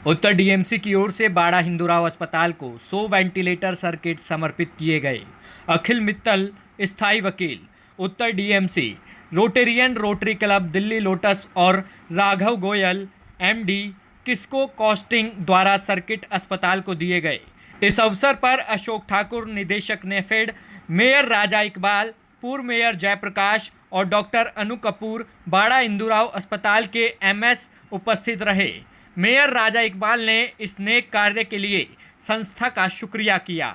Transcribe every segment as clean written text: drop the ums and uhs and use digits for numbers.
उत्तर DMC की ओर से बाड़ा हिंदूराव अस्पताल को 100 वेंटिलेटर सर्किट समर्पित किए गए। अखिल मित्तल, स्थायी वकील, उत्तर DMC, Rotarian Rotary Club Delhi Lotus और राघव गोयल, एमडी, किस्को कॉस्टिंग द्वारा सर्किट अस्पताल को दिए गए। इस अवसर पर अशोक ठाकुर, निदेशक नेफेड, मेयर राजा इकबाल, पूर्व मेयर जयप्रकाश और डॉक्टर अनु कपूर, बाड़ा हिंदूराव अस्पताल के एमएस उपस्थित रहे। मेयर राजा इकबाल ने इस नेक कार्य के लिए संस्था का शुक्रिया किया।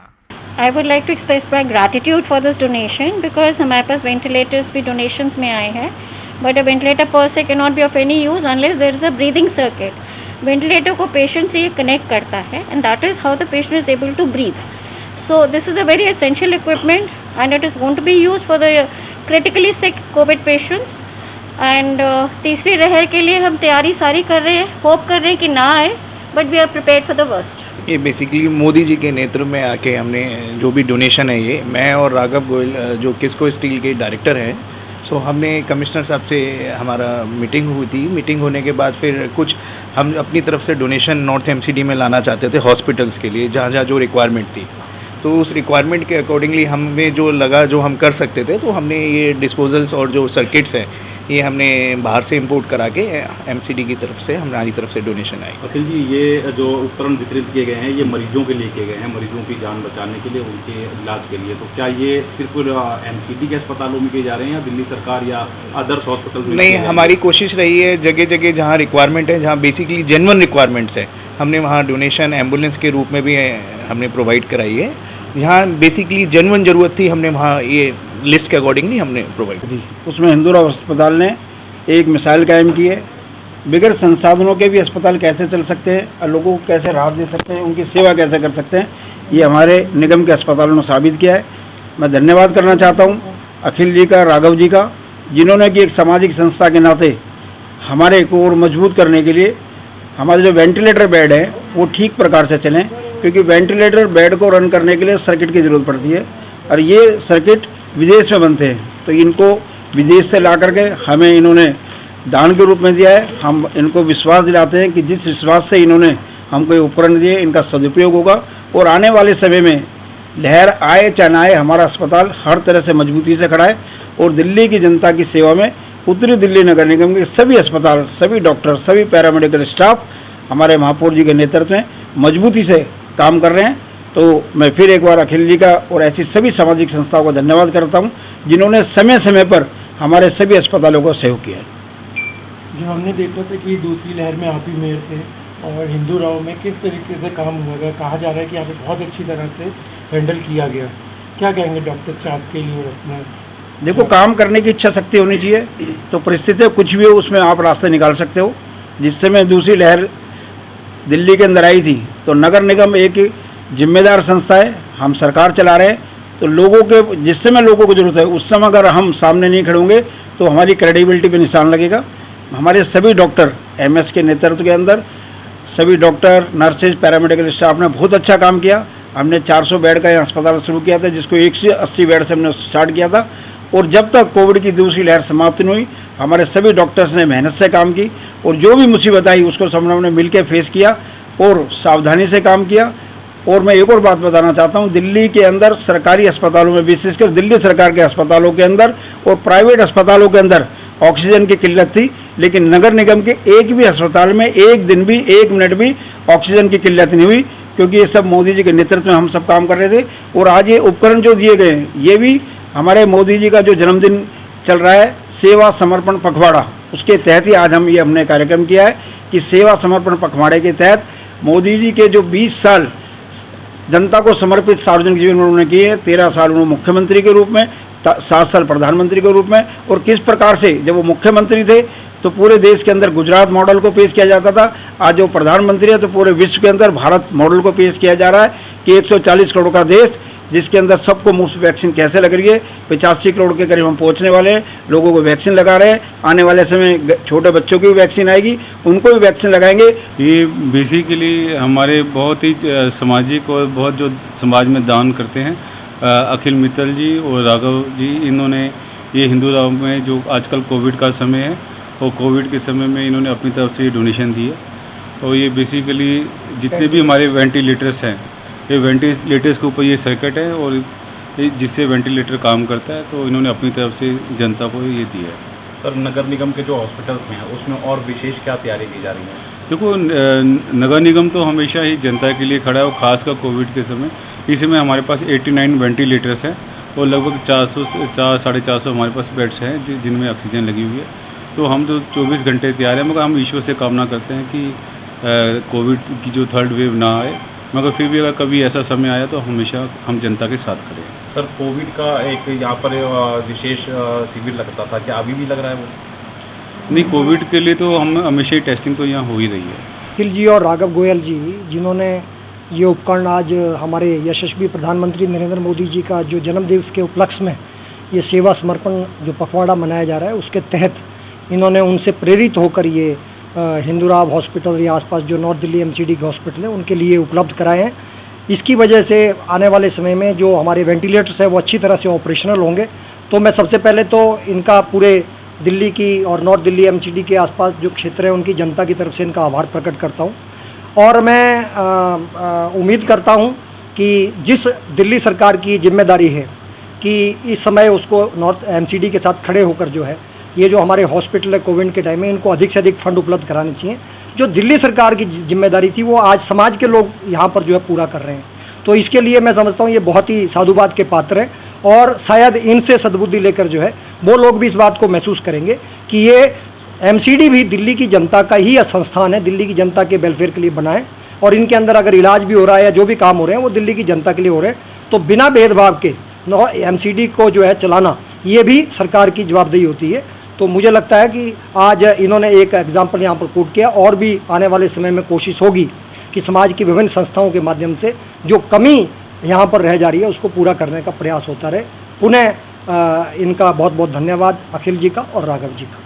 I would like to express my gratitude for this donation because हमारे पास वेंटिलेटर्स भी डोनेशंस में आए हैं, but a ventilator per se can not be of any use unless there is a breathing circuit. Ventilator को patient से ये connect करता है and that is how the patient is able to breathe. So this is a very essential equipment and it is going to be use for the critically sick Covid patients. And तीसरी लहर के लिए हम तैयारी सारी कर रहे हैं, होप कर रहे हैं कि ना आए, but we are prepared for the worst. ये बेसिकली मोदी जी के नेतृत्व में आके हमने जो भी डोनेशन है, ये मैं और राघव गोयल जो किस्को स्टील के डायरेक्टर हैं, सो हमने कमिश्नर साहब से हमारा मीटिंग हुई थी। मीटिंग होने के बाद फिर कुछ हम अपनी तरफ से डोनेशन नॉर्थ एमसीडी में लाना चाहते थे हॉस्पिटल्स के लिए, जहाँ जहाँ जो रिक्वायरमेंट थी। तो उस रिक्वायरमेंट के अकॉर्डिंगली हमें जो लगा, जो हम कर सकते थे, तो हमने ये डिस्पोजल्स और जो सर्किट्स हैं ये हमने बाहर से इंपोर्ट करा के एमसीडी की तरफ से हमारी तरफ से डोनेशन आई। अखिल जी, ये जो उपकरण वितरित किए गए हैं ये मरीजों के लिए किए गए हैं, मरीजों की जान बचाने के लिए, उनके इलाज के लिए। तो क्या ये सिर्फ एमसीडी के अस्पतालों में किए जा रहे हैं या दिल्ली सरकार या अदर्स हॉस्पिटल में? नहीं, हमारी कोशिश रही है जगह जगह जहाँ रिक्वायरमेंट है, जहाँ बेसिकली जेन्युइन रिक्वायरमेंट्स है, हमने वहाँ डोनेशन एम्बुलेंस के रूप में भी हमने प्रोवाइड कराई है। जहाँ बेसिकली जेन्युइन ज़रूरत थी, हमने वहाँ ये लिस्ट के अकॉर्डिंगली हमने प्रोवाइड की। उसमें हिंदूराव अस्पताल ने एक मिसाइल कायम की है। बगैर संसाधनों के भी अस्पताल कैसे चल सकते हैं और लोगों को कैसे राहत दे सकते हैं, उनकी सेवा कैसे कर सकते हैं, ये हमारे निगम के अस्पतालों ने साबित किया है। मैं धन्यवाद करना चाहता हूँ अखिल जी का, राघव जी का, जिन्होंने कि एक सामाजिक संस्था के नाते हमारे को और मजबूत करने के लिए हमारे जो वेंटिलेटर बेड हैं वो ठीक प्रकार से चलें, क्योंकि वेंटिलेटर बेड को रन करने के लिए सर्किट की ज़रूरत पड़ती है और ये सर्किट विदेश में बनते हैं। तो इनको विदेश से ला करके हमें इन्होंने दान के रूप में दिया है। हम इनको विश्वास दिलाते हैं कि जिस विश्वास से इन्होंने हमको ये उपकरण दिए, इनका सदुपयोग होगा और आने वाले समय में लहर आए चाहे ना आए, हमारा अस्पताल हर तरह से मजबूती से खड़ा है और दिल्ली की जनता की सेवा में उत्तरी दिल्ली नगर निगम के सभी अस्पताल, सभी डॉक्टर, सभी पैरामेडिकल स्टाफ हमारे महापौर जी के नेतृत्व में मजबूती से काम कर रहे हैं। तो मैं फिर एक बार अखिल जी का और ऐसी सभी सामाजिक संस्थाओं का धन्यवाद करता हूं, जिन्होंने समय समय पर हमारे सभी अस्पतालों को सहयोग किया है। जो हमने देखा था कि दूसरी लहर में आप ही मेयर थे और हिंदूराव में किस तरीके से काम हुआ गया, कहा जा रहा है कि यहाँ पे बहुत अच्छी तरह से हैंडल किया गया। क्या कहेंगे डॉक्टर साहब के लिए? और अपना देखो, काम करने की इच्छा शक्ति होनी चाहिए, तो परिस्थितियाँ कुछ भी हो उसमें आप रास्ते निकाल सकते हो। जिस समय दूसरी लहर दिल्ली के अंदर आई थी तो नगर निगम एक जिम्मेदार संस्था है, हम सरकार चला रहे हैं, तो लोगों के जिस समय लोगों को ज़रूरत है उस समय अगर हम सामने नहीं खड़े होंगे तो हमारी क्रेडिबिलिटी पे निशान लगेगा। हमारे सभी डॉक्टर एमएस के नेतृत्व के अंदर सभी डॉक्टर, नर्सेज, पैरामेडिकल स्टाफ ने बहुत अच्छा काम किया। हमने 400 बेड का यहाँ अस्पताल शुरू किया था, जिसको 180 बेड से हमने स्टार्ट किया था, और जब तक कोविड की दूसरी लहर समाप्त नहीं हुई हमारे सभी डॉक्टर्स ने मेहनत से काम की और जो भी मुसीबत आई उसको सब हमने मिल के फेस किया और सावधानी से काम किया। और मैं एक और बात बताना चाहता हूँ, दिल्ली के अंदर सरकारी अस्पतालों में, विशेषकर दिल्ली सरकार के अस्पतालों के अंदर और प्राइवेट अस्पतालों के अंदर ऑक्सीजन की किल्लत थी, लेकिन नगर निगम के एक भी अस्पताल में एक दिन भी, एक मिनट भी ऑक्सीजन की किल्लत नहीं हुई, क्योंकि ये सब मोदी जी के नेतृत्व में हम सब काम कर रहे थे। और आज ये उपकरण जो दिए गए हैं ये भी हमारे मोदी जी का जो जन्मदिन चल रहा है, सेवा समर्पण पखवाड़ा, उसके तहत ही आज हमने कार्यक्रम किया है कि सेवा समर्पण पखवाड़े के तहत मोदी जी के जो 20 साल जनता को समर्पित सार्वजनिक जीवन में उन्होंने किए हैं, 13 साल उन्होंने मुख्यमंत्री के रूप में, 7 साल प्रधानमंत्री के रूप में, और किस प्रकार से जब वो मुख्यमंत्री थे तो पूरे देश के अंदर गुजरात मॉडल को पेश किया जाता था, आज जो प्रधानमंत्री है तो पूरे विश्व के अंदर भारत मॉडल को पेश किया जा रहा है कि 140 करोड़ का देश जिसके अंदर सबको मुफ्त वैक्सीन कैसे लग रही है। 85 करोड़ के करीब हम पहुंचने वाले हैं, लोगों को वैक्सीन लगा रहे हैं। आने वाले समय छोटे बच्चों की भी वैक्सीन आएगी, उनको भी वैक्सीन लगाएंगे। ये बेसिकली हमारे बहुत ही सामाजिक और बहुत जो समाज में दान करते हैं अखिल मित्तल जी और राघव जी, इन्होंने ये हिंदूराव में जो आजकल कोविड का समय है और कोविड के समय में इन्होंने अपनी तरफ से ये डोनेशन दी है और ये बेसिकली जितने भी हमारे वेंटिलेटर्स हैं, ये वेंटिलेटर्स के ऊपर ये सर्किट है और जिससे वेंटिलेटर काम करता है, तो इन्होंने अपनी तरफ से जनता को ये दिया है। सर, नगर निगम के जो हॉस्पिटल्स हैं उसमें और विशेष क्या तैयारी की जा रही है? देखो, नगर निगम तो हमेशा ही जनता के लिए खड़ा है और ख़ासकर कोविड के समय। इस समय हमारे पास 89 वेंटिलेटर्स हैं और लगभग 400 से 450 हमारे पास बेड्स हैं जिनमें ऑक्सीजन लगी हुई है। तो हम तो 24 घंटे तैयार हैं, मगर हम ईश्वर से कामना करते हैं कि कोविड की जो थर्ड वेव ना आए, मगर फिर भी अगर कभी ऐसा समय आया तो हमेशा हम जनता के साथ खड़े हैं। सर, कोविड का एक यहाँ पर विशेष शिविर लगता था, क्या अभी भी लग रहा है वो? नहीं, कोविड के लिए तो हम हमेशा ही टेस्टिंग तो यहाँ हो ही रही है। अखिल जी और राघव गोयल जी, जिन्होंने ये उपकरण आज हमारे यशस्वी प्रधानमंत्री नरेंद्र मोदी जी का जो जन्मदिवस के उपलक्ष्य में ये सेवा समर्पण जो पखवाड़ा मनाया जा रहा है, उसके तहत इन्होंने उनसे प्रेरित होकर ये हिंदूराव हॉस्पिटल या आसपास जो नॉर्थ दिल्ली एमसीडी के हॉस्पिटल है उनके लिए उपलब्ध कराए हैं। इसकी वजह से आने वाले समय में जो हमारे वेंटिलेटर्स हैं वो अच्छी तरह से ऑपरेशनल होंगे। तो मैं सबसे पहले तो इनका पूरे दिल्ली की और नॉर्थ दिल्ली एमसीडी के आसपास जो क्षेत्र है उनकी जनता की तरफ से इनका आभार प्रकट करता हूँ। और मैं उम्मीद करता हूँ कि जिस दिल्ली सरकार की जिम्मेदारी है कि इस समय उसको नॉर्थ एमसीडी के साथ खड़े होकर जो है ये जो हमारे हॉस्पिटल है कोविड के टाइम में, इनको अधिक से अधिक फंड उपलब्ध कराने चाहिए। जो दिल्ली सरकार की जिम्मेदारी थी वो आज समाज के लोग यहाँ पर जो है पूरा कर रहे हैं। तो इसके लिए मैं समझता हूँ ये बहुत ही साधुवाद के पात्र हैं और शायद इनसे सद्बुद्धि लेकर जो है वो लोग भी इस बात को महसूस करेंगे कि ये एमसीडी भी दिल्ली की जनता का ही संस्थान है, दिल्ली की जनता के वेलफेयर के लिए बना है और इनके अंदर अगर इलाज भी हो रहा है या जो भी काम हो रहे हैं वो दिल्ली की जनता के लिए हो रहे हैं। तो बिना भेदभाव के एमसीडी को जो है चलाना ये भी सरकार की जवाबदेही होती है। तो मुझे लगता है कि आज इन्होंने एक एग्जाम्पल यहाँ पर कोट किया और भी आने वाले समय में कोशिश होगी कि समाज की विभिन्न संस्थाओं के माध्यम से जो कमी यहाँ पर रह जा रही है उसको पूरा करने का प्रयास होता रहे। पुनः इनका बहुत बहुत धन्यवाद अखिल जी का और राघव जी का।